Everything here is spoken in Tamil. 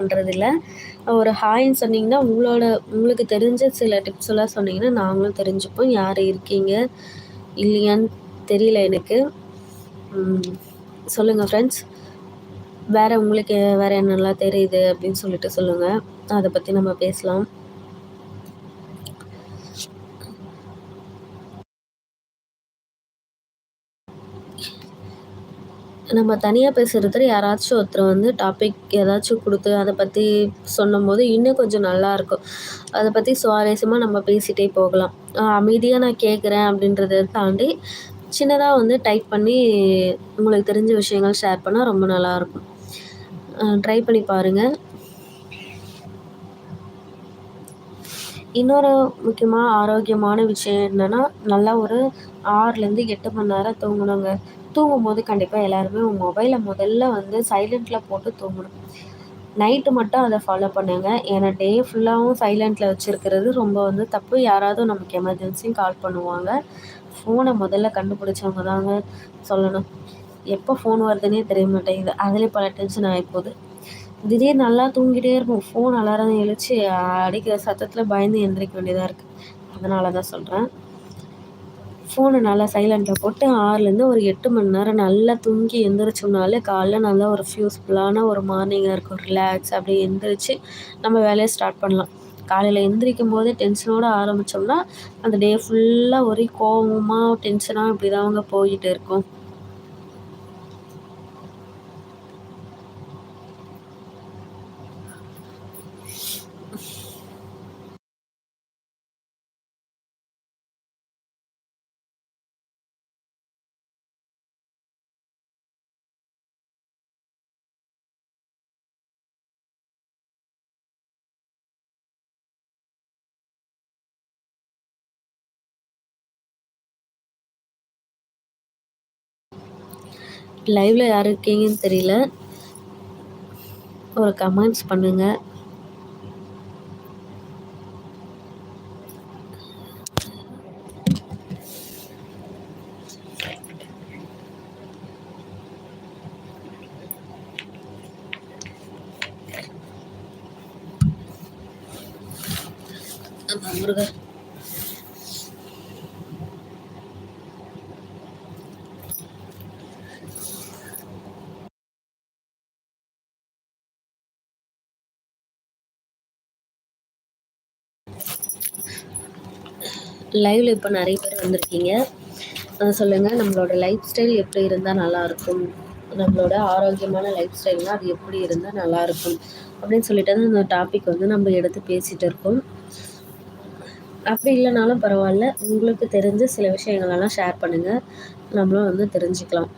பண்றதில்ல. ஒரு ஹாய்ன்னு சொன்னீங்கன்னா, உங்களுக்கு தெரிஞ்ச சில டிப்ஸ் எல்லாம் சொன்னீங்கன்னா, நாங்களும் தெரிஞ்சுப்போம். யார் இருக்கீங்க, இல்லையான்னு தெரியல எனக்கு. ம். சொல்லுங்க ஃப்ரெண்ட்ஸ். உங்களுக்கு வேற என்னலாம் தெரியுது அப்படின்னு சொல்லிட்டு சொல்லுங்க. அத பத்தி நம்ம பேசலாம். நம்ம தனியா பேசுறத யாராச்சும் ஒருத்தர் வந்து டாபிக் ஏதாச்சும் குடுத்து, அத பத்தி சொல்லும்போது இன்னும் கொஞ்சம் நல்லாயிருக்கும். அத பத்தி சுவாரஸ்யமா நம்ம பேசிட்டே போகலாம். அமைதியா நான் கேட்குறேன் அப்படின்றத தாண்டி, சின்னதா வந்து டைப் பண்ணி உங்களுக்கு தெரிஞ்ச விஷயங்கள் ஷேர் பண்ணா ரொம்ப நல்லாயிருக்கும். ட்ரை பண்ணி பாருங்க. இன்னொரு ஆரோக்கியமான விஷயம் என்னன்னா, நல்லா ஒரு 6லேருந்து 8 மணி நேரம் தூங்கணுங்க. தூங்கும்போது கண்டிப்பா எல்லாருமே மொபைல முதல்ல வந்து சைலன்ட்ல போட்டு தூங்கணும். நைட்டு மட்டும் அத ஃபாலோ பண்ணுங்க. ஏன்னா டே ஃபுல்லாவும் சைலன்ட்ல வச்சிருக்கிறது ரொம்ப வந்து தப்பு. யாராவது நமக்கு எமர்ஜென்சின்னு கால் பண்ணுவாங்க. ஃபோன முதல்ல கண்டுபிடிச்சவங்க தாங்க சொல்லணும். எப்போ ஃபோன் வருதுன்னே தெரிய மாட்டேங்குது. அதிலயே பல டென்ஷன் ஆயிப்போது. திடீர்னு நல்லா தூங்கிட்டே இருப்போம். ஃபோன் அலாரம் எழுச்சி அடிக்கிற சத்தத்தில பயந்து எந்திரிக்க வேண்டியதா இருக்கு. அதனால தான் சொல்றேன். ஃபோன நல்லா சைலண்ட்ல போட்டு 6லேருந்து ஒரு 8 மணி நேரம் நல்லா தூங்கி எந்திரிச்சோம்னாலே காலைல நல்லா ஒரு ஃப்யூஸ்ஃபுல்லான ஒரு மார்னிங்கா இருக்கும். ரிலாக்ஸ் அப்படியே எந்திரிச்சு நம்ம வேலைய ஸ்டார்ட் பண்ணலாம். காலையில எந்திரிக்கும்போதே டென்ஷனோட ஆரம்பிச்சோம்னா, அந்த டே ஃபுல்லா ஒரே கோவமா, டென்ஷனா இப்படிதாங்க போயிட்டு இருக்கும். லைவ்ல யார் இருக்கீங்கன்னு தெரியல. ஒரு கமெண்ட்ஸ் பண்ணுங்க. ஆமா முருகா. லைவ்ல இப்போ நெறைய பேர் வந்திருக்கீங்க. சொல்லுங்க, நம்மளோட லைஃப் ஸ்டைல் எப்படி இருந்தா நல்லாயிருக்கும்? நம்மளோட ஆரோக்கியமான லைஃப் ஸ்டைல்னா அது எப்படி இருந்தா நல்லாயிருக்கும்? அப்படின்னு சொல்லிட்டு தான் இந்த டாபிக் வந்து நம்ம எடுத்து பேசிட்டு இருக்கோம். அப்படி இல்லைனாலும் பரவாயில்ல. உங்களுக்கு தெரிஞ்ச சில விஷயங்களெல்லாம் ஷேர் பண்ணுங்க. நம்மளும் வந்து தெரிஞ்சுக்கலாம்.